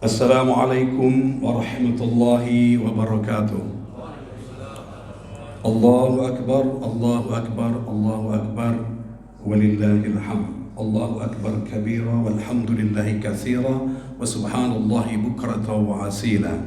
Assalamualaikum warahmatullahi wabarakatuh. Allahu akbar, Allahu akbar, Allahu akbar, walillahil hamd. Allahu akbar kabira walhamdulillahi katsira wa subhanallahi bukratan wa asila.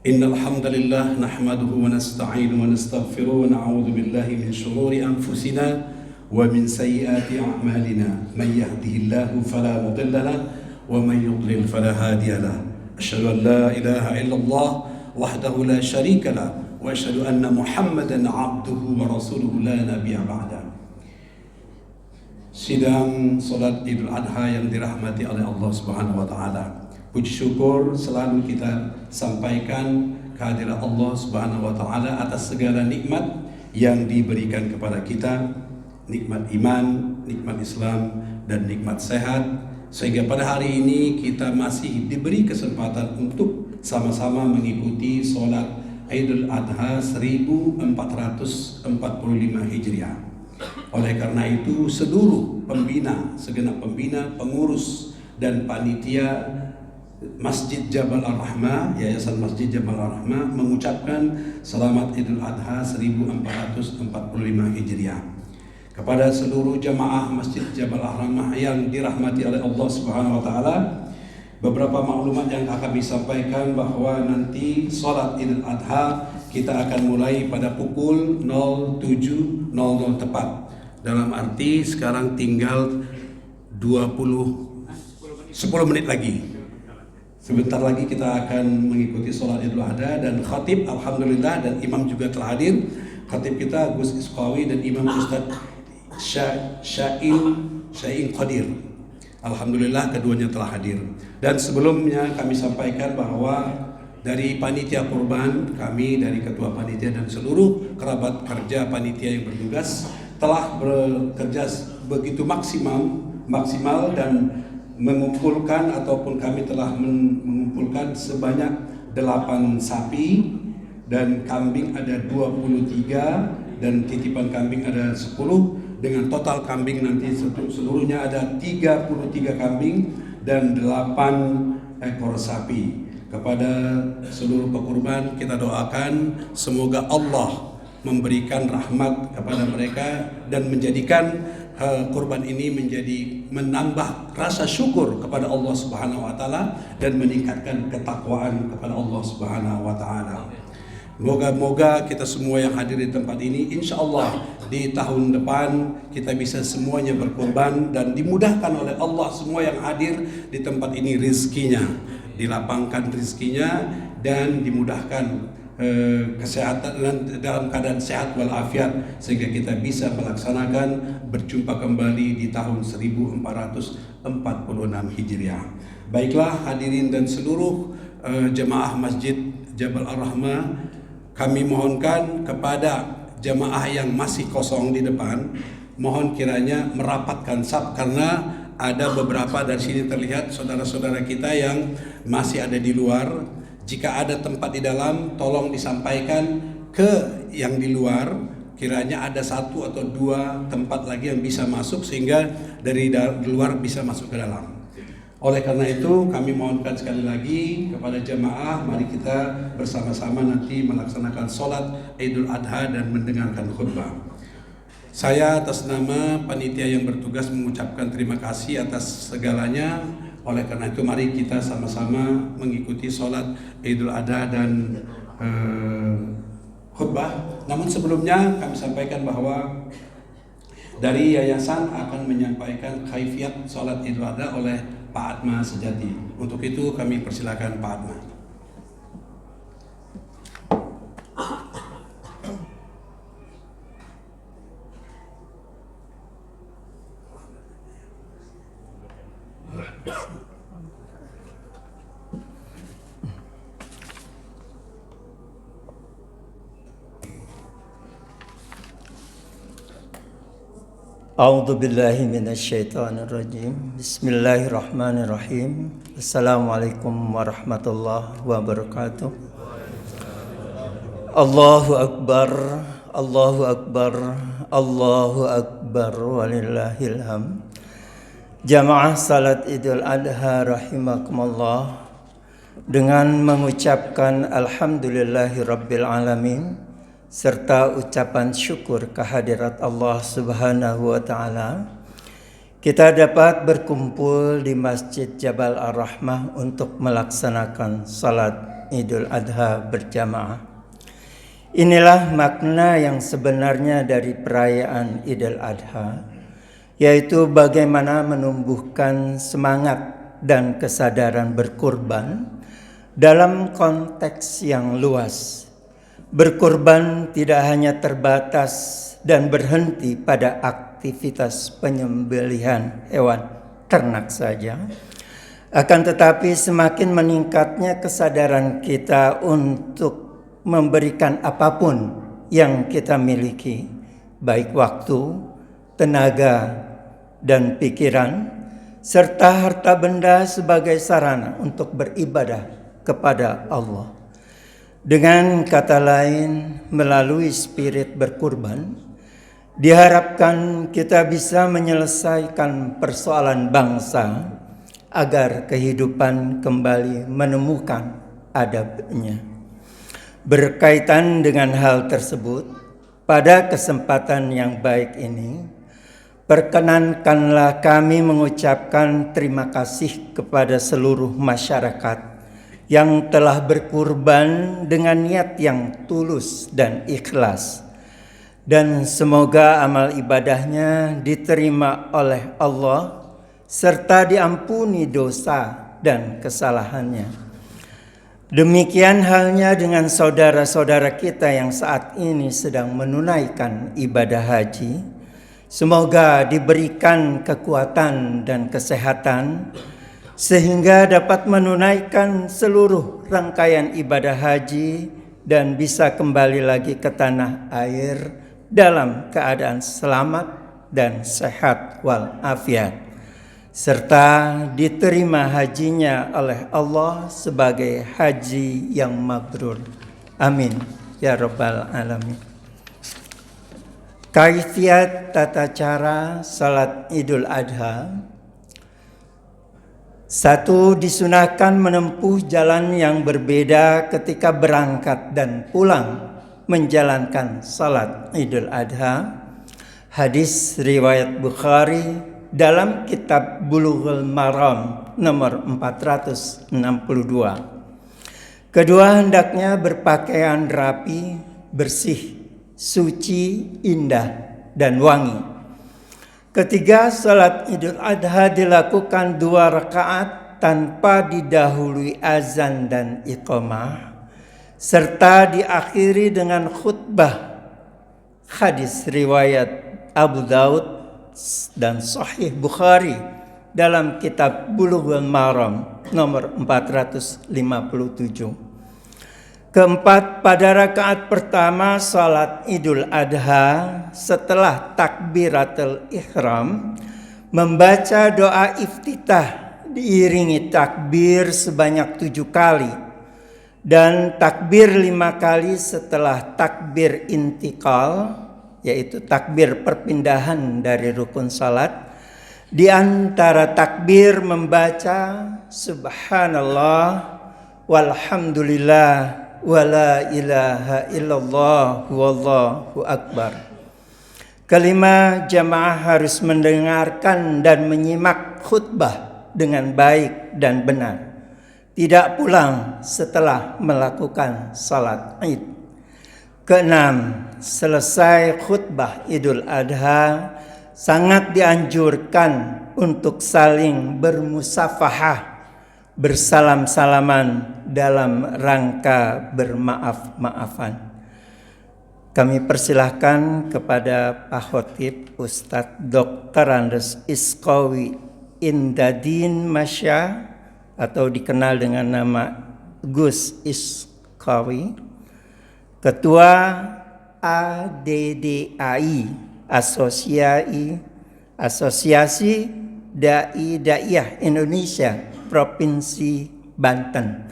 Innal hamdalillah nahmaduhu wa nasta'inuhu wa nastaghfiruh wa na'udzu billahi min shururi anfusina wa min sayyiati a'malina. Man yahdihillahu fala mudilla lahu wa man yudlil fala hadiya lahu. Asyhadu an la ilaha illallah wahdahu la syarika lahu wa asyhadu anna Muhammadan abduhu wa rasuluhu la nabiyya ba'da. Sidang salat Idul Adha yang dirahmati oleh Allah Subhanahu wa taala. Puji syukur selalu kita sampaikan kehadirat Allah Subhanahu wa taala atas segala nikmat yang diberikan kepada kita, nikmat iman, nikmat Islam dan nikmat sehat, sehingga pada hari ini kita masih diberi kesempatan untuk sama-sama mengikuti salat Idul Adha 1445 Hijriah. Oleh karena itu seluruh pembina, segenap pembina, pengurus dan panitia Masjid Jabal Ar-Rahmah, Yayasan Masjid Jabal Ar-Rahmah mengucapkan selamat Idul Adha 1445 Hijriah kepada seluruh jamaah Masjid Jabal Ar-Rahmah yang dirahmati oleh Allah Subhanahu wa taala. Beberapa maklumat yang akan disampaikan bahwa nanti sholat Idul Adha kita akan mulai pada pukul 07.00 tepat. Dalam arti sekarang tinggal 10 menit lagi. Sebentar lagi kita akan mengikuti sholat Idul Adha dan khatib alhamdulillah dan imam juga telah hadir. Khatib kita Gus Isqawi dan imam Ustadz Sya'in Qadir. Alhamdulillah keduanya telah hadir. Dan sebelumnya kami sampaikan bahwa dari panitia kurban, kami dari ketua panitia dan seluruh kerabat kerja panitia yang bertugas telah bekerja begitu maksimal dan mengumpulkan ataupun kami telah mengumpulkan sebanyak 8 sapi dan kambing ada 23 dan titipan kambing ada 10. Dengan total kambing nanti seluruhnya ada 33 kambing dan 8 ekor sapi. Kepada seluruh pekurban kita doakan semoga Allah memberikan rahmat kepada mereka dan menjadikan kurban ini menjadi menambah rasa syukur kepada Allah Subhanahu wa taala dan meningkatkan ketakwaan kepada Allah Subhanahu wa taala. Moga-moga kita semua yang hadir di tempat ini insya Allah di tahun depan kita bisa semuanya berkorban dan dimudahkan oleh Allah semua yang hadir di tempat ini rizkinya, dilapangkan rizkinya dan dimudahkan kesehatan dalam keadaan sehat walafiat sehingga kita bisa melaksanakan berjumpa kembali di tahun 1446 Hijriah. Baiklah hadirin dan seluruh jemaah Masjid Jabal Ar-Rahmah, kami mohonkan kepada jemaah yang masih kosong di depan, mohon kiranya merapatkan saf karena ada beberapa dari sini terlihat saudara-saudara kita yang masih ada di luar. Jika ada tempat di dalam, tolong disampaikan ke yang di luar. Kiranya ada 1 atau 2 tempat lagi yang bisa masuk sehingga dari luar bisa masuk ke dalam. Oleh karena itu kami mohonkan sekali lagi kepada jemaah, mari kita bersama-sama nanti melaksanakan sholat Idul Adha dan mendengarkan khutbah. Saya atas nama panitia yang bertugas mengucapkan terima kasih atas segalanya. Oleh karena itu mari kita sama-sama mengikuti sholat Idul Adha dan khutbah. Namun sebelumnya kami sampaikan bahwa dari yayasan akan menyampaikan kaifiat sholat Idul Adha oleh Pak Atma Sejati. Untuk itu kami persilakan Pak Atma. A'udzu billahi minasyaitonir rajim. Bismillahirrahmanirrahim. Assalamualaikum warahmatullahi wabarakatuh. Allahu akbar, Allahu akbar, Allahu akbar walillahil hamd. Jamaah salat Idul Adha rahimakumullah, dengan mengucapkan alhamdulillahirabbil alamin serta ucapan syukur kehadirat Allah Subhanahu wa taala, kita dapat berkumpul di Masjid Jabal Ar-Rahmah untuk melaksanakan salat Idul Adha berjamaah. Inilah makna yang sebenarnya dari perayaan Idul Adha, yaitu bagaimana menumbuhkan semangat dan kesadaran berkurban dalam konteks yang luas. Berkurban tidak hanya terbatas dan berhenti pada aktivitas penyembelihan hewan ternak saja, akan tetapi semakin meningkatnya kesadaran kita untuk memberikan apapun yang kita miliki, baik waktu, tenaga, dan pikiran, serta harta benda sebagai sarana untuk beribadah kepada Allah. Dengan kata lain, melalui spirit berkurban, diharapkan kita bisa menyelesaikan persoalan bangsa agar kehidupan kembali menemukan adabnya. Berkaitan dengan hal tersebut, pada kesempatan yang baik ini, perkenankanlah kami mengucapkan terima kasih kepada seluruh masyarakat yang telah berkurban dengan niat yang tulus dan ikhlas. Dan semoga amal ibadahnya diterima oleh Allah serta diampuni dosa dan kesalahannya. Demikian halnya dengan saudara-saudara kita yang saat ini sedang menunaikan ibadah haji. Semoga diberikan kekuatan dan kesehatan sehingga dapat menunaikan seluruh rangkaian ibadah haji dan bisa kembali lagi ke tanah air dalam keadaan selamat dan sehat walafiat, serta diterima hajinya oleh Allah sebagai haji yang mabrur. Amin ya rabbal alamin. Kaifiat tata cara salat Idul Adha. 1. Disunahkan menempuh jalan yang berbeda ketika berangkat dan pulang menjalankan salat Idul Adha. Hadis riwayat Bukhari dalam kitab Bulughul Maram nomor 462. Kedua, hendaknya berpakaian rapi, bersih, suci, indah, dan wangi. Ketiga, salat Idul Adha dilakukan 2 rakaat tanpa didahului azan dan iqamah, serta diakhiri dengan khutbah. Hadis riwayat Abu Daud dan Sahih Bukhari dalam kitab Bulughul Maram nomor 457. Keempat, pada rakaat pertama salat Idul Adha setelah takbiratul ihram membaca doa iftitah diiringi takbir sebanyak 7 kali dan takbir 5 kali setelah takbir intikal, yaitu takbir perpindahan dari rukun salat. Di antara takbir membaca subhanallah walhamdulillah wala ilaha illallah wallahu akbar. Kelima, jamaah harus mendengarkan dan menyimak khutbah dengan baik dan benar, tidak pulang setelah melakukan salat Id. Keenam, selesai khutbah Idul Adha sangat dianjurkan untuk saling bermusafahah, bersalam-salaman dalam rangka bermaaf-maafan. Kami persilahkan kepada Pak Khotib Ustadz Dr. Andes Iskawi Indadin Masya, atau dikenal dengan nama Gus Iskawi, Ketua ADDAI, Asosiasi Dai-Daiyah Indonesia Provinsi Banten.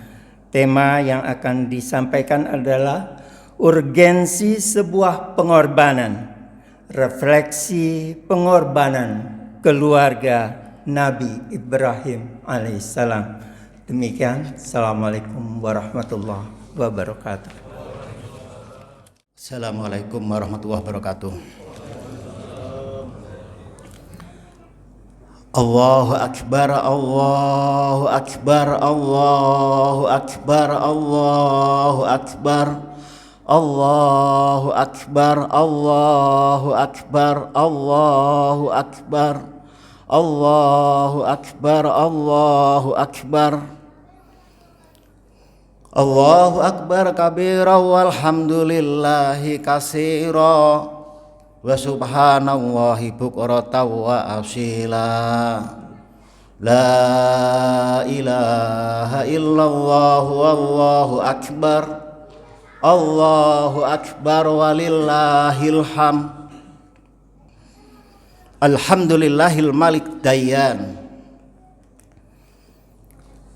Tema yang akan disampaikan adalah urgensi sebuah pengorbanan, refleksi pengorbanan keluarga Nabi Ibrahim alaihissalam. Demikian, Assalamualaikum warahmatullahi wabarakatuh. Assalamualaikum warahmatullahi wabarakatuh. Allahu akbar, Allahu akbar, Allahu akbar, Allahu akbar, Allahu akbar, Allahu akbar, Allahu akbar, Allahu akbar, Allahu akbar, Allahu akbar kabira walhamdulillahi katsira wa subhanallahi bukratan wa asila. La ilaha illallah wallahu akbar, Allahu akbar walillahil hamd. Alhamdulillahil malik dayyan.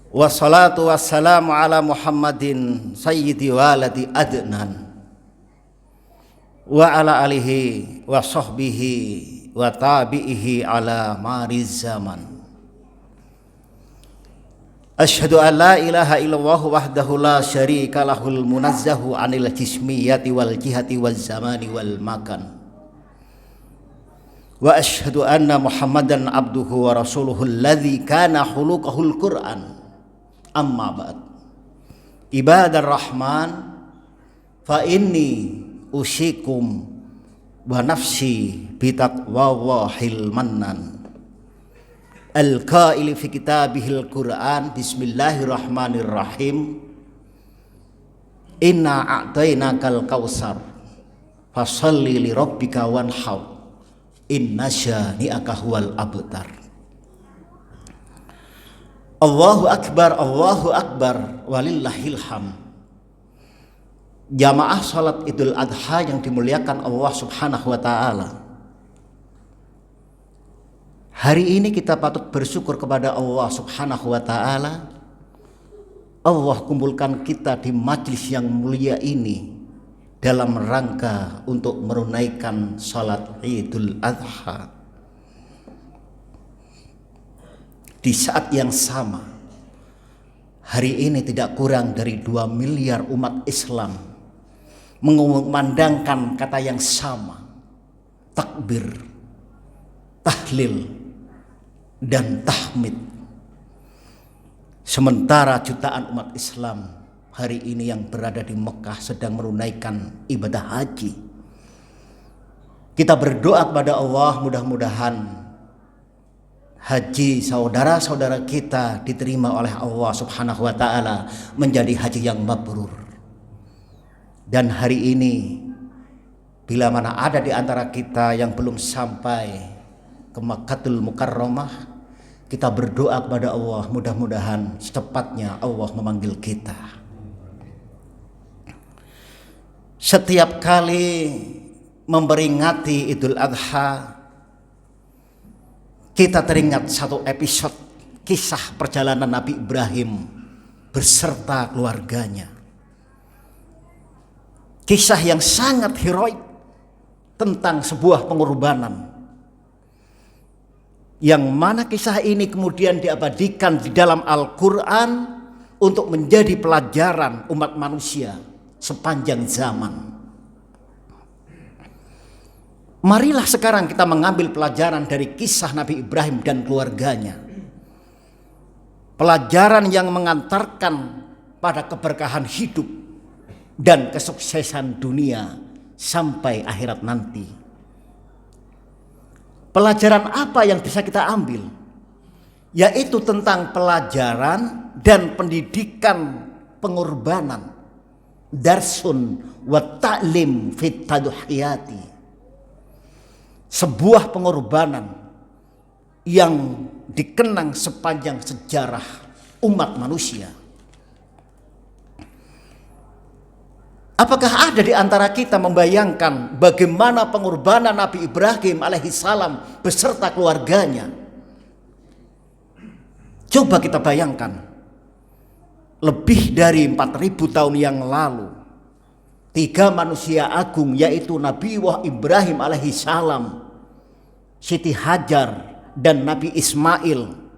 Wassalatu wassalamu ala Muhammadin sayyidi waladi adnan wa ala alihi wa sahbihi wa tabi'ihi ala mariz zaman. Asyhadu an la ilaha illallah wahdahu la syarika lahul munazzahu anil jismiyati wal jihati wal zamani wal makan. Wa asyhadu anna Muhammadan abduhu wa rasuluhu alladzi kana khuluquhul Qur'an. Amma ba'd. Ibadar rahman, fa inni usikum wa nafsi bitaqwallahil mannan. Al-qaili fi kitabihil Qur'an, bismillahirrahmanirrahim. Inna a'tainakal kautsar fasholli li rabbika wanhar. Inna syani'aka huwal abtar. Allahu akbar walillahil hamd. Jamaah salat Idul Adha yang dimuliakan Allah Subhanahu wa taala. Hari ini kita patut bersyukur kepada Allah Subhanahu wa taala. Allah kumpulkan kita di majlis yang mulia ini dalam rangka untuk menunaikan salat Idul Adha. Di saat yang sama, hari ini tidak kurang dari 2 miliar umat Islam mengumandangkan kata yang sama, takbir, tahlil, dan tahmid. Sementara jutaan umat Islam hari ini yang berada di Mekah sedang menunaikan ibadah haji. Kita berdoa kepada Allah, mudah-mudahan haji saudara-saudara kita diterima oleh Allah Subhanahu wa taala menjadi haji yang mabrur. Dan hari ini bila mana ada di antara kita yang belum sampai ke Makkatul Mukarramah, kita berdoa kepada Allah, mudah-mudahan secepatnya Allah memanggil kita. Setiap kali memperingati Idul Adha, kita teringat satu episode kisah perjalanan Nabi Ibrahim beserta keluarganya. Kisah yang sangat heroik tentang sebuah pengorbanan, yang mana kisah ini kemudian diabadikan di dalam Al-Quran untuk menjadi pelajaran umat manusia sepanjang zaman. Marilah sekarang kita mengambil pelajaran dari kisah Nabi Ibrahim dan keluarganya. Pelajaran yang mengantarkan pada keberkahan hidup dan kesuksesan dunia sampai akhirat nanti. Pelajaran apa yang bisa kita ambil? Yaitu tentang pelajaran dan pendidikan pengorbanan. Darsun wa ta'lim fit tadhiyati. Sebuah pengorbanan yang dikenang sepanjang sejarah umat manusia. Apakah ada di antara kita membayangkan bagaimana pengorbanan Nabi Ibrahim alaihissalam beserta keluarganya? Coba kita bayangkan, lebih dari 4.000 tahun yang lalu, 3 manusia agung yaitu Nabi Ibrahim alaihissalam, Siti Hajar, dan Nabi Ismail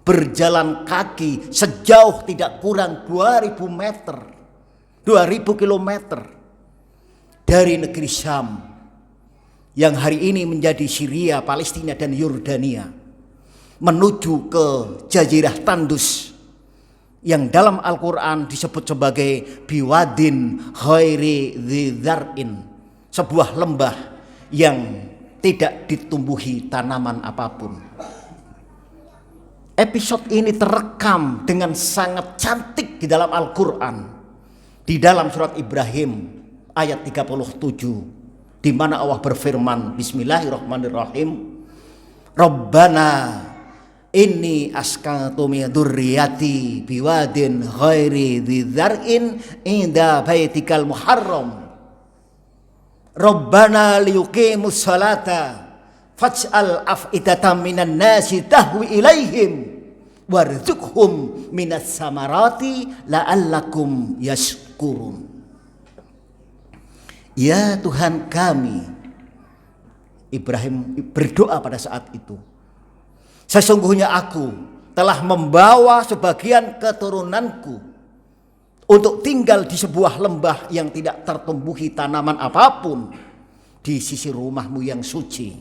berjalan kaki sejauh tidak kurang 2000 meter, 2000 kilometer dari negeri Syam yang hari ini menjadi Syria, Palestina dan Yordania, menuju ke Jazirah Tandus yang dalam Al-Quran disebut sebagai biwadin ghairi dzi zar'in, sebuah lembah yang tidak ditumbuhi tanaman apapun. Episode ini terekam dengan sangat cantik di dalam Al-Quran, di dalam surat Ibrahim ayat 37, di mana Allah berfirman, Bismillahirrahmanirrahim, Rabbana inni askantu min dzurriyyati biwadin ghairi dzi zar'in inda baitikal muharram Rabbana liyuqimus salata faj'al af'idatan minan nasi tahwi ilaihim warzuqhum minas samarati la'allakum yashkurun. Ya Tuhan kami, Ibrahim berdoa pada saat itu, sesungguhnya aku telah membawa sebagian keturunanku untuk tinggal di sebuah lembah yang tidak tertumbuhi tanaman apapun di sisi rumahmu yang suci.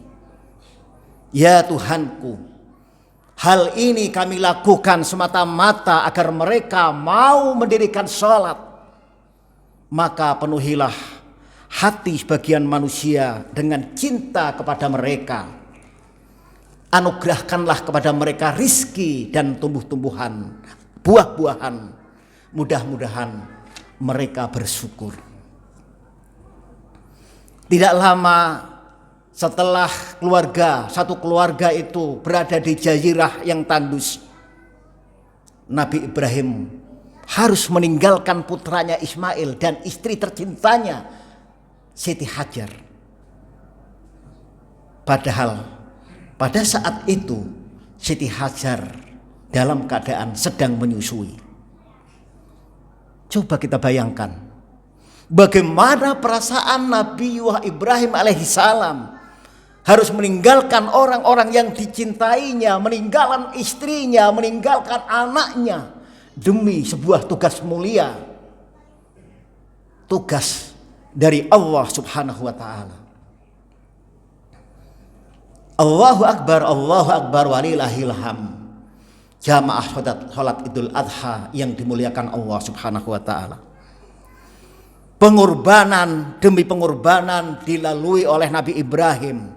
Ya Tuhanku, hal ini kami lakukan semata-mata agar mereka mau mendirikan sholat. Maka penuhilah hati sebagian manusia dengan cinta kepada mereka. Anugerahkanlah kepada mereka rizki dan tumbuh-tumbuhan, buah-buahan. Mudah-mudahan mereka bersyukur. Tidak lama setelah satu keluarga itu berada di Jazirah yang tandus, Nabi Ibrahim harus meninggalkan putranya Ismail dan istri tercintanya Siti Hajar. Padahal pada saat itu Siti Hajar dalam keadaan sedang menyusui. Coba kita bayangkan bagaimana perasaan Nabi Ibrahim alaihissalam harus meninggalkan orang-orang yang dicintainya, meninggalkan istrinya, meninggalkan anaknya demi sebuah tugas mulia, tugas dari Allah Subhanahu wa taala. Allahu Akbar walillahil hamd. Jamaah salat Idul Adha yang dimuliakan Allah Subhanahu wa taala. Pengorbanan demi pengorbanan dilalui oleh Nabi Ibrahim,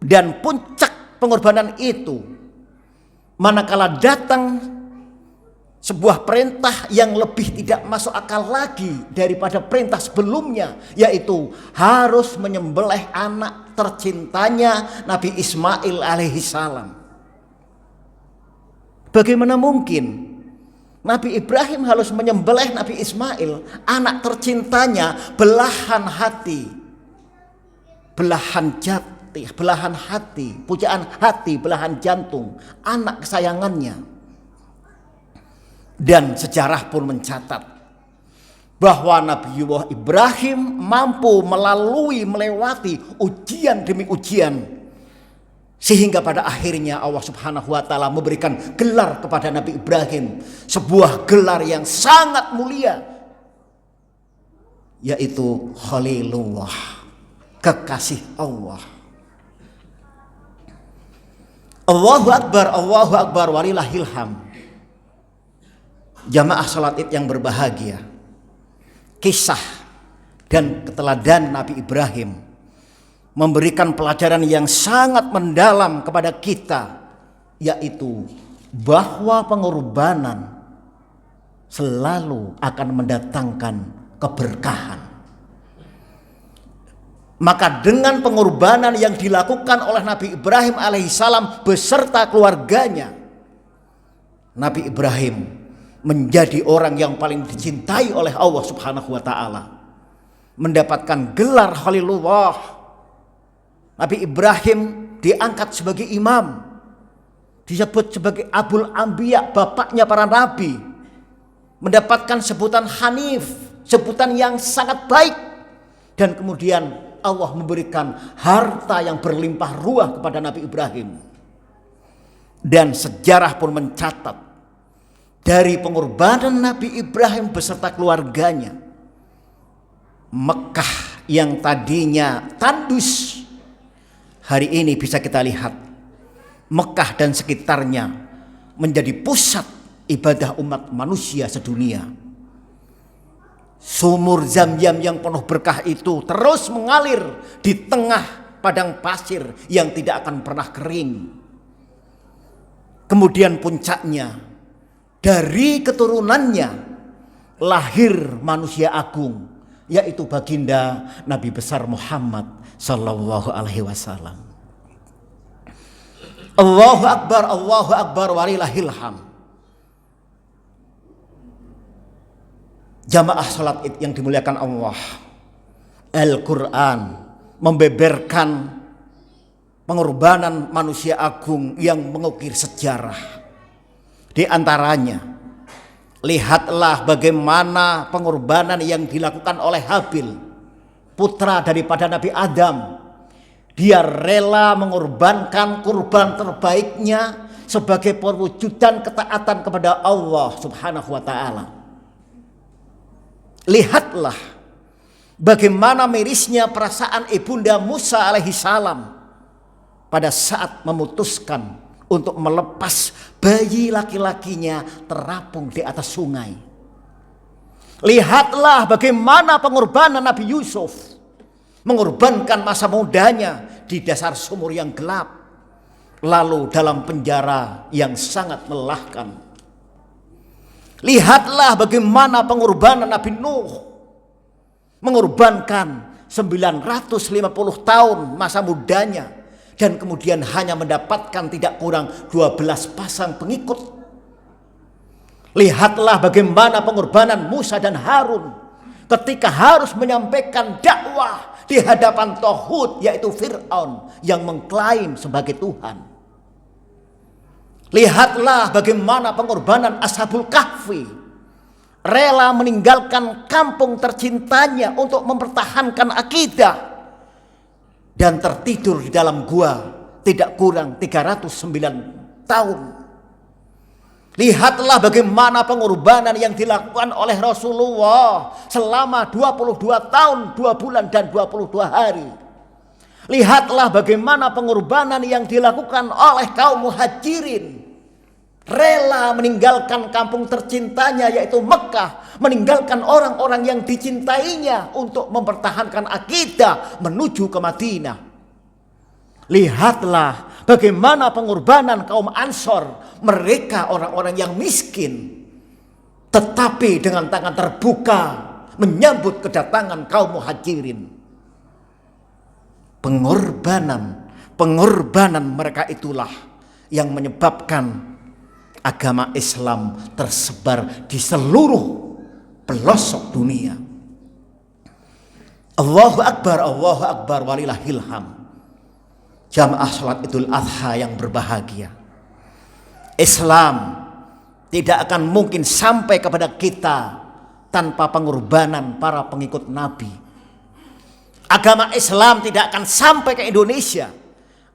dan puncak pengorbanan itu manakala datang sebuah perintah yang lebih tidak masuk akal lagi daripada perintah sebelumnya, yaitu harus menyembelih anak tercintanya Nabi Ismail alaihissalam. Bagaimana mungkin Nabi Ibrahim harus menyembelih Nabi Ismail, anak tercintanya, belahan hati, belahan jati, belahan hati, pujaan hati, belahan jantung, anak kesayangannya. Dan sejarah pun mencatat bahwa Nabi Ibrahim mampu melewati ujian demi ujian, sehingga pada akhirnya Allah Subhanahu wa taala memberikan gelar kepada Nabi Ibrahim, sebuah gelar yang sangat mulia, yaitu Khalilullah, kekasih Allah. Allahu Akbar walillahil hamd. Jamaah salat Id yang berbahagia, kisah dan keteladanan Nabi Ibrahim memberikan pelajaran yang sangat mendalam kepada kita, yaitu bahwa pengorbanan selalu akan mendatangkan keberkahan. Maka dengan pengorbanan yang dilakukan oleh Nabi Ibrahim alaihissalam beserta keluarganya, Nabi Ibrahim menjadi orang yang paling dicintai oleh Allah Subhanahu wa taala, mendapatkan gelar Khalilullah. Nabi Ibrahim diangkat sebagai imam, disebut sebagai Abul Anbiya, bapaknya para nabi, mendapatkan sebutan Hanif, sebutan yang sangat baik, dan kemudian Allah memberikan harta yang berlimpah ruah kepada Nabi Ibrahim. Dan sejarah pun mencatat dari pengorbanan Nabi Ibrahim beserta keluarganya, Mekah yang tadinya tandus, hari ini bisa kita lihat Mekah dan sekitarnya menjadi pusat ibadah umat manusia sedunia. Sumur Zam-Zam yang penuh berkah itu terus mengalir di tengah padang pasir yang tidak akan pernah kering. Kemudian puncaknya, dari keturunannya lahir manusia agung, yaitu baginda Nabi besar Muhammad sallallahu alaihi wasallam. Allahu Akbar walillahil hamd. Jamaah salat Id yang dimuliakan Allah, Al-Quran membeberkan pengorbanan manusia agung yang mengukir sejarah. Di antaranya, lihatlah bagaimana pengorbanan yang dilakukan oleh Habil, putra daripada Nabi Adam. Dia rela mengorbankan kurban terbaiknya sebagai perwujudan ketaatan kepada Allah Subhanahu wa ta'ala. Lihatlah bagaimana mirisnya perasaan ibunda Musa alaihi salam pada saat memutuskan untuk melepas bayi laki-lakinya terapung di atas sungai. Lihatlah bagaimana pengorbanan Nabi Yusuf mengorbankan masa mudanya di dasar sumur yang gelap, lalu dalam penjara yang sangat melelahkan. Lihatlah bagaimana pengorbanan Nabi Nuh mengorbankan 950 tahun masa mudanya dan kemudian hanya mendapatkan tidak kurang 12 pasang pengikut. Lihatlah bagaimana pengorbanan Musa dan Harun ketika harus menyampaikan dakwah di hadapan Tauhid, yaitu Fir'aun yang mengklaim sebagai Tuhan. Lihatlah bagaimana pengorbanan Ashabul Kahfi, rela meninggalkan kampung tercintanya untuk mempertahankan akidah dan tertidur di dalam gua tidak kurang 309 tahun. Lihatlah bagaimana pengorbanan yang dilakukan oleh Rasulullah selama 22 tahun, 2 bulan dan 22 hari. Lihatlah bagaimana pengorbanan yang dilakukan oleh kaum muhajirin, rela meninggalkan kampung tercintanya yaitu Mekah, meninggalkan orang-orang yang dicintainya untuk mempertahankan akidah menuju ke Madinah. Lihatlah bagaimana pengorbanan kaum Ansor, mereka orang-orang yang miskin, tetapi dengan tangan terbuka menyambut kedatangan kaum muhajirin. Pengorbanan mereka itulah yang menyebabkan agama Islam tersebar di seluruh pelosok dunia. Allahu Akbar walillahil hamd. Jamaah salat Idul Adha yang berbahagia, Islam tidak akan mungkin sampai kepada kita tanpa pengorbanan para pengikut Nabi. Agama Islam tidak akan sampai ke Indonesia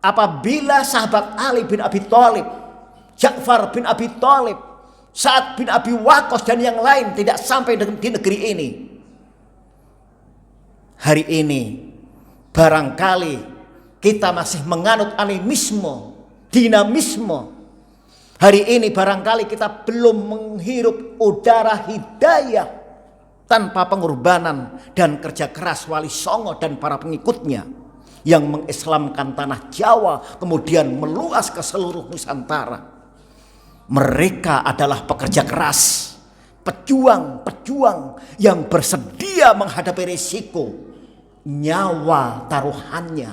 apabila sahabat Ali bin Abi Thalib, Ja'far bin Abi Thalib, Sa'ad bin Abi Waqqas dan yang lain tidak sampai di negeri ini. Hari ini barangkali kita masih menganut animisme, dinamisme. Hari ini barangkali kita belum menghirup udara hidayah tanpa pengorbanan dan kerja keras Wali Songo dan para pengikutnya yang mengislamkan tanah Jawa kemudian meluas ke seluruh Nusantara. Mereka adalah pekerja keras, pejuang yang bersedia menghadapi risiko, nyawa taruhannya,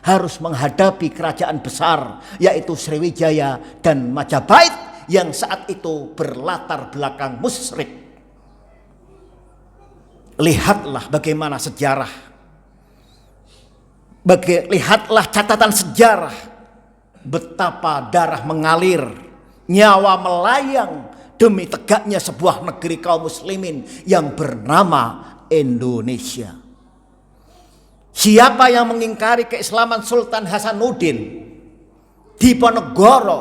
harus menghadapi kerajaan besar yaitu Sriwijaya dan Majapahit yang saat itu berlatar belakang musyrik. Lihatlah bagaimana sejarah, lihatlah catatan sejarah, betapa darah mengalir, nyawa melayang demi tegaknya sebuah negeri kaum muslimin yang bernama Indonesia. Siapa yang mengingkari keislaman Sultan Hasanuddin Diponegoro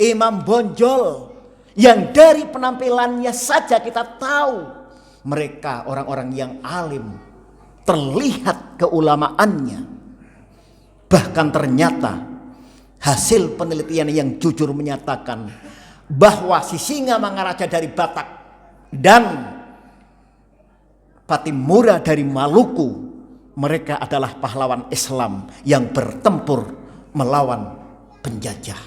imam bonjol yang dari penampilannya saja kita tahu mereka orang-orang yang alim, terlihat keulamaannya. Bahkan ternyata hasil penelitian yang jujur menyatakan bahwa si Singamangaraja dari Batak dan Patimura dari Maluku, mereka adalah pahlawan Islam yang bertempur melawan penjajah.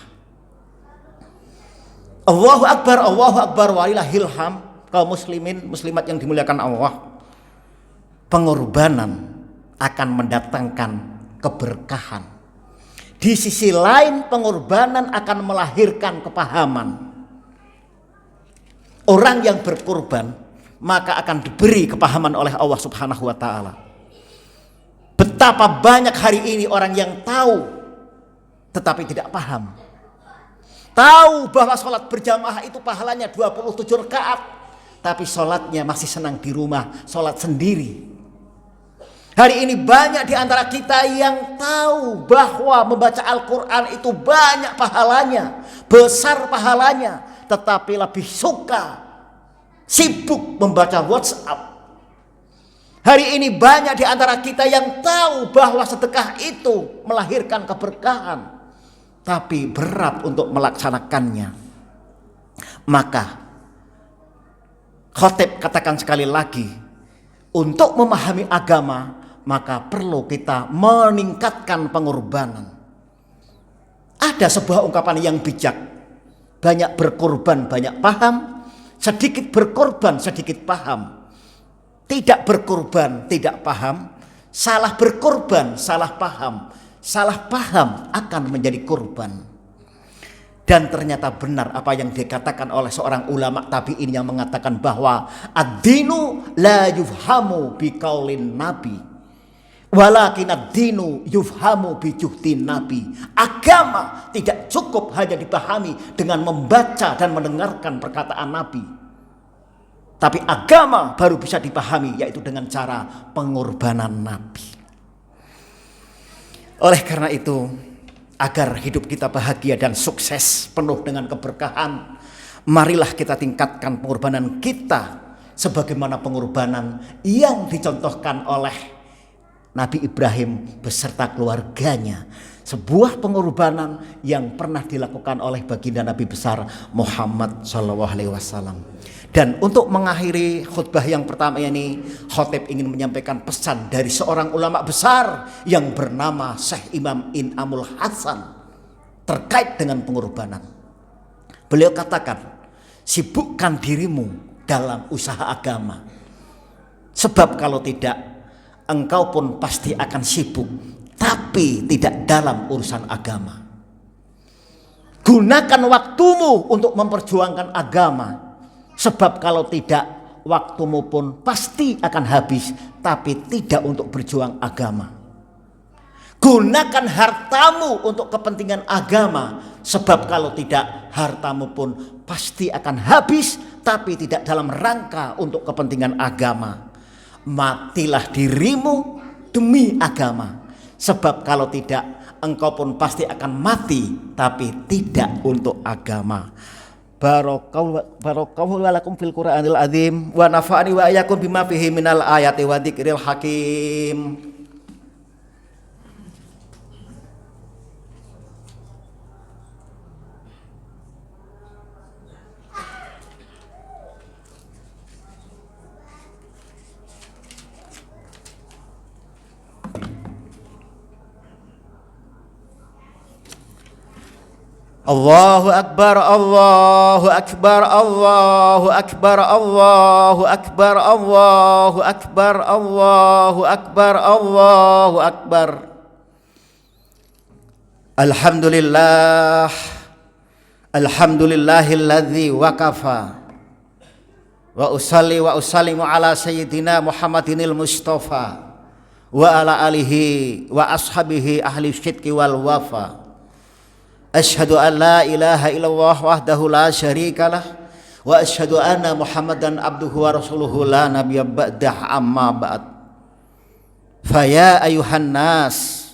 Allahu Akbar, walillahil hamd. Kaum muslimin, muslimat yang dimuliakan Allah, pengorbanan akan mendatangkan keberkahan. Di sisi lain, pengorbanan akan melahirkan kepahaman. Orang yang berkorban maka akan diberi kepahaman oleh Allah Subhanahu wa taala. Betapa banyak hari ini orang yang tahu tetapi tidak paham. Tahu bahwa sholat berjamaah itu pahalanya 27 rakaat, tapi sholatnya masih senang di rumah, sholat sendiri. Hari ini banyak di antara kita yang tahu bahwa membaca Al-Quran itu banyak pahalanya, besar pahalanya, tetapi lebih suka sibuk membaca WhatsApp. Hari ini banyak di antara kita yang tahu bahwa sedekah itu melahirkan keberkahan, tapi berat untuk melaksanakannya. Maka khotib katakan sekali lagi, untuk memahami agama maka perlu kita meningkatkan pengorbanan. Ada sebuah ungkapan yang bijak, banyak berkorban banyak paham, sedikit berkorban sedikit paham. Tidak berkorban tidak paham, salah berkorban salah paham, salah paham akan menjadi korban. Dan ternyata benar apa yang dikatakan oleh seorang ulama tabi'in yang mengatakan bahwa ad-dinu la yufhamu biqaulin nabi, walakin ad-dinu yufhamu bijuhdin nabi. Agama tidak cukup hanya dipahami dengan membaca dan mendengarkan perkataan nabi, tapi agama baru bisa dipahami yaitu dengan cara pengorbanan nabi. Oleh karena itu, agar hidup kita bahagia dan sukses penuh dengan keberkahan, marilah kita tingkatkan pengorbanan kita sebagaimana pengorbanan yang dicontohkan oleh Nabi Ibrahim beserta keluarganya. Sebuah pengorbanan yang pernah dilakukan oleh baginda Nabi besar Muhammad SAW. Dan untuk mengakhiri khutbah yang pertama ini, khotib ingin menyampaikan pesan dari seorang ulama besar yang bernama Syekh Imam In'amul Hasan terkait dengan pengorbanan. Beliau katakan, sibukkan dirimu dalam usaha agama, sebab kalau tidak, engkau pun pasti akan sibuk, tapi tidak dalam urusan agama. Gunakan waktumu untuk memperjuangkan agama, sebab kalau tidak, waktumu pun pasti akan habis, tapi tidak untuk berjuang agama. Gunakan hartamu untuk kepentingan agama, sebab kalau tidak, hartamu pun pasti akan habis, tapi tidak dalam rangka untuk kepentingan agama. Matilah dirimu demi agama, sebab kalau tidak, engkau pun pasti akan mati, tapi tidak untuk agama. Barakallahu lakum fil Qur'anil azim wa nafa'ani wa iyyakum bima fihi minal ayati wa dzikril hakim. Allahu Akbar, Allahu Akbar, Allahu Akbar, Allahu Akbar, Allahu Akbar, Allahu Akbar, Allahu Akbar. Alhamdulillah, alhamdulillahilladzi waqafa wa usalli wa usallimu ala sayyidina Muhammadinil Mustafa wa ala alihi wa ashabihi ahli syidqi wal wafa. Asyhadu an la ilaha illallah wahdahu la syarikalah wa asyhadu anna Muhammadan abduhu wa rasuluhu la nabiyya ba'dah amma ba'd. Fa ya ayuhan nas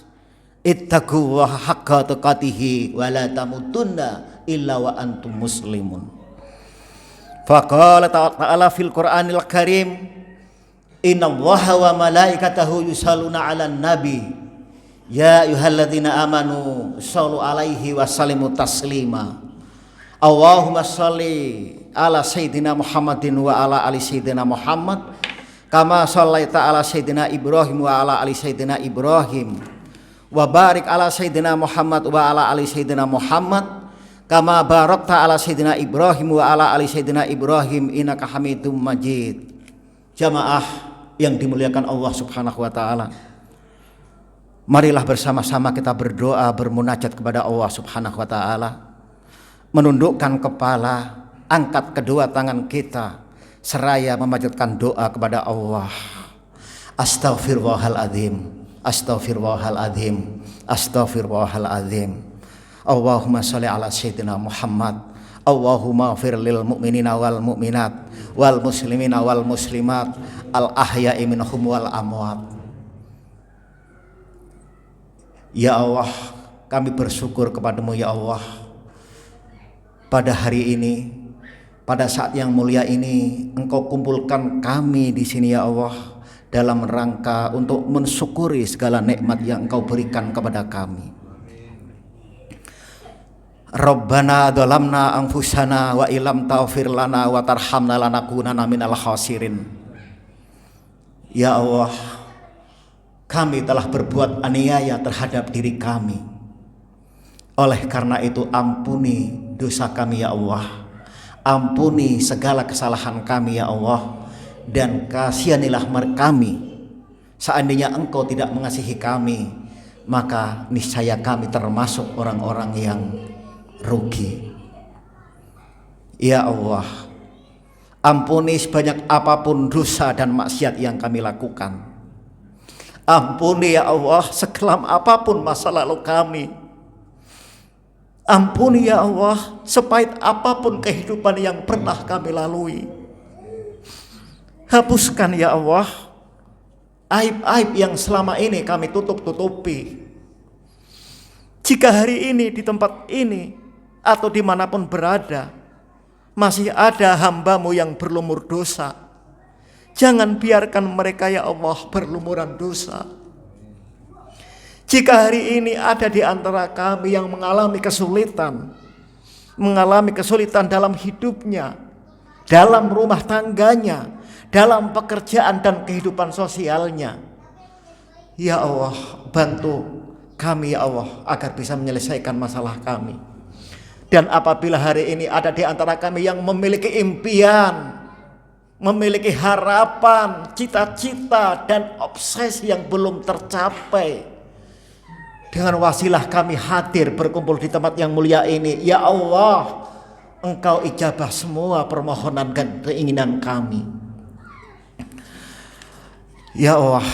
ittaqullaha haqqa tuqatih wa la tamutunna illa wa antum muslimun. Faqala ta'ala fil Qur'anil Karim, innallaha wa malaikatahu yusalluna 'alan nabi ya ayyuhalladzina amanu shallu 'alaihi wa sallimu taslima. Allahumma shalli ala sayyidina Muhammadin wa ala ali sayyidina Muhammad kama shallaita ala sayyidina Ibrahim wa ala ali sayyidina Ibrahim wa barik ala sayyidina Muhammad wa ala ali sayyidina Muhammad kama barakta ala sayyidina Ibrahim wa ala ali sayyidina Ibrahim innaka Hamidum Majid. Jamaah yang dimuliakan Allah Subhanahu wa taala, marilah bersama-sama kita berdoa, bermunajat kepada Allah Subhanahu wa taala. Menundukkan kepala, angkat kedua tangan kita seraya memanjatkan doa kepada Allah. Astaghfirullahaladzim, astaghfirullahaladzim, astaghfirullahaladzim. Allahumma sholli ala sayyidina Muhammad. Allahumma ighfir lil mu'minina wal mu'minat wal muslimina wal muslimat al ahya'i minhum wal amwat. Ya Allah, kami bersyukur kepadamu ya Allah, pada hari ini, pada saat yang mulia ini, Engkau kumpulkan kami di sini ya Allah, dalam rangka untuk mensyukuri segala nikmat yang Engkau berikan kepada kami. Rabbana dhalamna anfusana wa illam taghfir lana wa tarhamna lanakunanna minal khasirin. Ya Allah, kami telah berbuat aniaya terhadap diri kami. Oleh karena itu ampuni dosa kami ya Allah. Ampuni segala kesalahan kami ya Allah, dan kasihanilah kami. Seandainya Engkau tidak mengasihi kami, maka niscaya kami termasuk orang-orang yang rugi. Ya Allah, ampuni sebanyak apapun dosa dan maksiat yang kami lakukan. Ampuni ya Allah sekelam apapun masa lalu kami. Ampuni ya Allah sepahit apapun kehidupan yang pernah kami lalui. Hapuskan ya Allah aib-aib yang selama ini kami tutup-tutupi. Jika hari ini di tempat ini atau dimanapun berada masih ada hamba-Mu yang berlumur dosa, jangan biarkan mereka ya Allah berlumuran dosa. Jika hari ini ada di antara kami yang mengalami kesulitan dalam hidupnya, dalam rumah tangganya, dalam pekerjaan dan kehidupan sosialnya, ya Allah bantu kami ya Allah agar bisa menyelesaikan masalah kami. Dan apabila hari ini ada di antara kami yang memiliki impian, memiliki harapan, cita-cita dan obsesi yang belum tercapai, dengan wasilah kami hadir berkumpul di tempat yang mulia ini, ya Allah, Engkau ijabah semua permohonan dan keinginan kami. Ya Allah,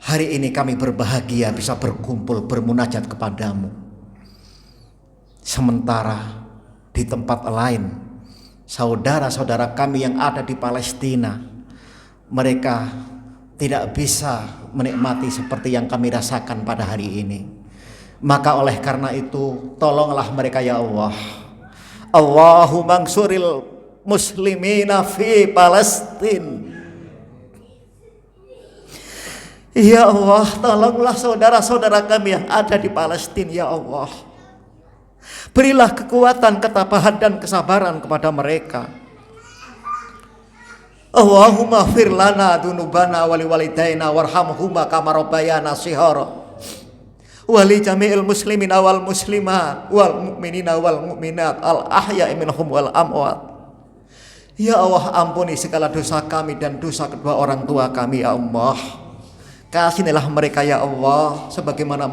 hari ini kami berbahagia bisa berkumpul bermunajat kepadamu. Sementara di tempat lain, saudara-saudara kami yang ada di Palestina, mereka tidak bisa menikmati seperti yang kami rasakan pada hari ini. Maka oleh karena itu, tolonglah mereka ya Allah. Allahumma ansuril muslimina fi Palestin. Ya Allah, tolonglah saudara-saudara kami yang ada di Palestina ya Allah. Berilah kekuatan, ketabahan dan kesabaran kepada mereka. Allahumma ighfir lana dzunubana wa liwalidayna warhamhuma kama rabbayana shighara. Wa li jami'il muslimina wal muslimat wal mu'minina wal mu'minat al ahya'i minhum wal amwat. Ya Allah, ampuni segala dosa kami dan dosa kedua orang tua kami ya Allah. Kasihanilah mereka ya Allah sebagaimana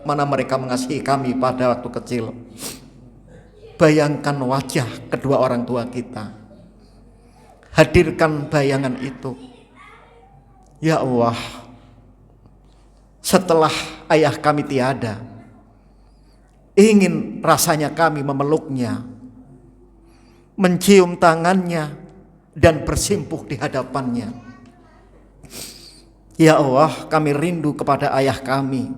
mereka mengasihi kami pada waktu kecil. Bayangkan wajah kedua orang tua kita. Hadirkan bayangan itu. Ya Allah, setelah ayah kami tiada, ingin rasanya kami memeluknya, mencium tangannya, dan bersimpuh di hadapannya. Ya Allah, kami rindu kepada ayah kami.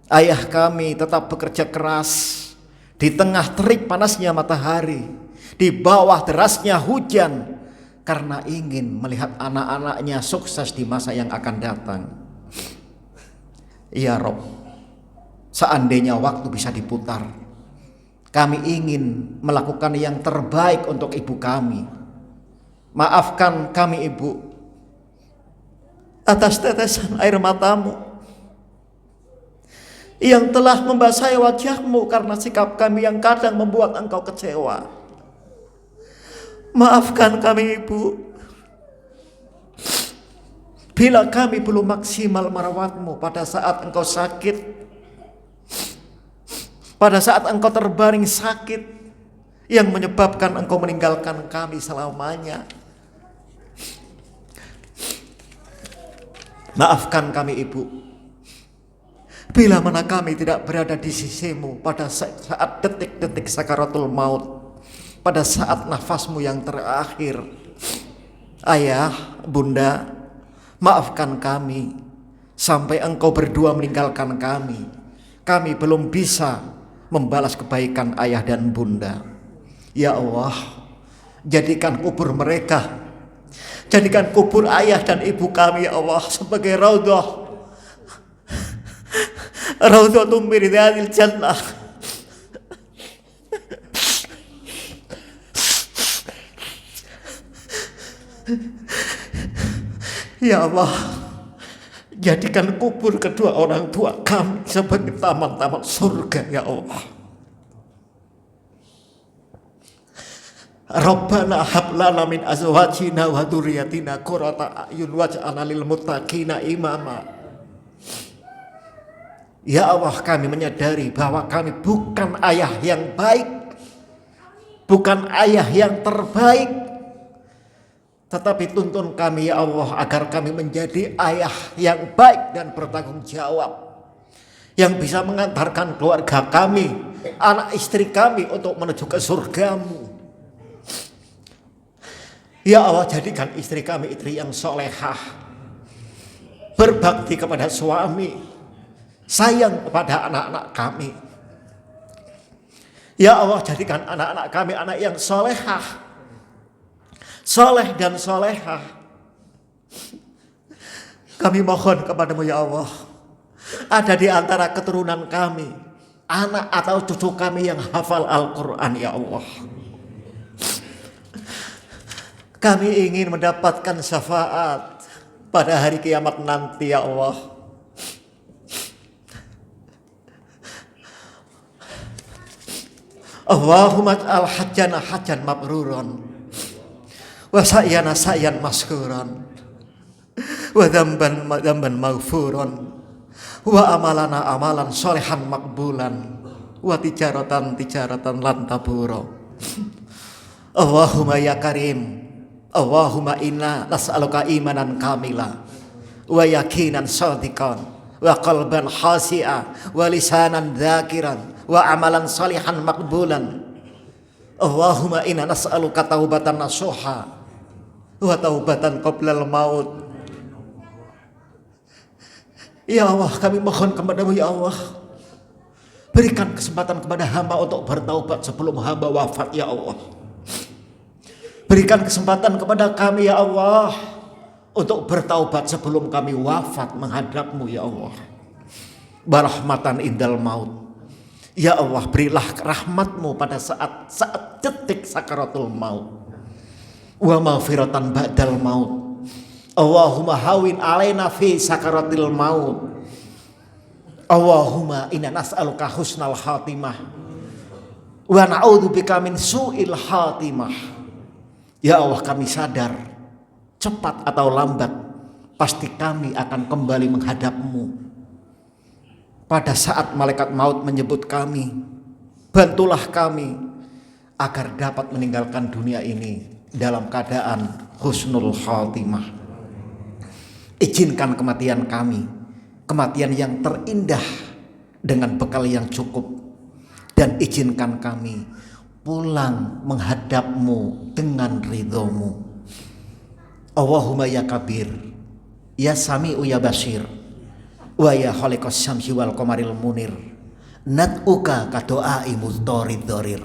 Ayah kami tetap bekerja keras di tengah terik panasnya matahari, di bawah derasnya hujan, karena ingin melihat anak-anaknya sukses di masa yang akan datang. Ya Rob, seandainya waktu bisa diputar, kami ingin melakukan yang terbaik untuk ibu kami. Maafkan kami ibu atas tetesan air matamu yang telah membasahi wajahmu karena sikap kami yang kadang membuat engkau kecewa. Maafkan kami ibu bila kami belum maksimal merawatmu pada saat engkau sakit, pada saat engkau terbaring sakit yang menyebabkan engkau meninggalkan kami selamanya. Maafkan kami ibu bila mana kami tidak berada di sisimu pada saat detik-detik sakaratul maut, pada saat nafasmu yang terakhir. Ayah, bunda, maafkan kami sampai engkau berdua meninggalkan kami. Kami belum bisa membalas kebaikan ayah dan bunda. Ya Allah, jadikan kubur mereka, jadikan kubur ayah dan ibu kami ya Allah sebagai raudhah min riyadil jannah. Ya Allah, jadikan kubur kedua orang tua kami sebagai taman-taman surga ya Allah. Rabbana hab lana min azwajina wa dzurriyyatina qurrata a'yun waj'alna lil muttaqina imama. Ya Allah, kami menyadari bahwa kami bukan ayah yang baik, bukan ayah yang terbaik, tetapi tuntun kami ya Allah agar kami menjadi ayah yang baik dan bertanggung jawab, yang bisa mengantarkan keluarga kami, anak istri kami untuk menuju ke surgamu. Ya Allah, jadikan istri kami istri yang solehah, berbakti kepada suami, sayang kepada anak-anak kami. Ya Allah, jadikan anak-anak kami anak yang solehah, soleh dan solehah. Kami mohon kepadamu ya Allah, ada di antara keturunan kami anak atau cucu kami yang hafal Al-Quran ya Allah. Kami ingin mendapatkan syafaat pada hari kiamat nanti ya Allah. Allahumma ij'al hajjana hajjan mabruran wa sa'yana sa'yan maskuran wa dzamban maghfuran wa amalana amalan sholihan makbulan wa tijaratan lan tabura. Allahumma ya karim, Allahumma inna nas'aluka imanan kamila wa yakinan shadiqan wa qalban khasi'a wa lisanan dzakiran wa amalan salihan makbulan. Allahumma inna nas'aluka taubatan nasuha wa taubatan qoblal maut. Ya Allah, kami mohon kepadamu ya Allah, berikan kesempatan kepada hamba untuk bertaubat sebelum hamba wafat ya Allah. Berikan kesempatan kepada kami ya Allah untuk bertaubat sebelum kami wafat menghadapmu ya Allah. Barahmatan indal maut. Ya Allah, berilah rahmatmu pada saat detik sakaratul maut. Wa maghfiratan ba'dal maut. Allahumma hawin alaina fi sakaratil maut. Allahumma inna nas'aluka husnal khatimah wa na'udzubika min su'il khatimah. Ya Allah, kami sadar cepat atau lambat pasti kami akan kembali menghadapmu. Pada saat malaikat maut menyebut kami, bantulah kami agar dapat meninggalkan dunia ini dalam keadaan husnul khatimah. Izinkan kematian kami, kematian yang terindah dengan bekal yang cukup, dan izinkan kami pulang menghadapmu dengan ridhomu. Allahumma ya kabir, Ya Sami'u ya Basir, wa ya khaliqas syamsi wal qamaril munir, nad'uka ka doai mudharid dharir.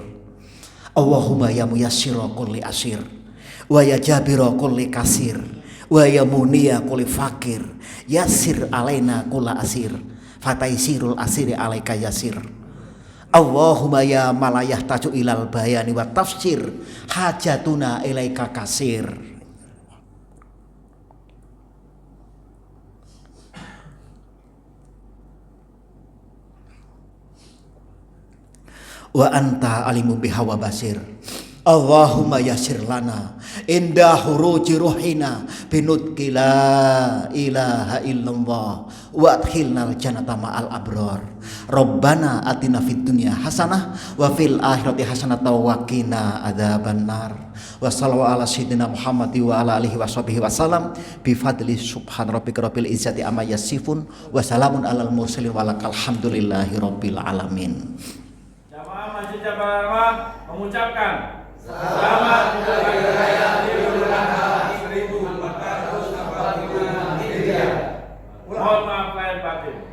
Allahumma ya muyassira kulli asir, wa ya jabira kulli kasir, wa ya muniya kulli fakir, yassir alaina kulla asir, fataisirul asiri alaika yasir. Allahumma ya malayah taju ilal bayani wa tafsir, hajatuna ilaika kasir. Wa anta alimun bihawa basir. Allahumma yassir lana inda huruji ruhina binutki la ilaha illallah wa adkhilnal jannata ma'al abrar. Rabbana atina fid dunya hasanah wa fil akhirati hasanah wa qina adzabannar. Wa sallallahu ala sayyidina Muhammad wa ala alihi washabihi wasallam bi fadli subhan rabbika rabbil izzati amma yasifun wa salamun alal mursalin walhamdulillahi rabbil alamin. Jamaah Masjid Jabal Rahmah mengucapkan Selamat Hari Raya Idul Adha 1445 Hijriah. Mohon maaf lahir batin.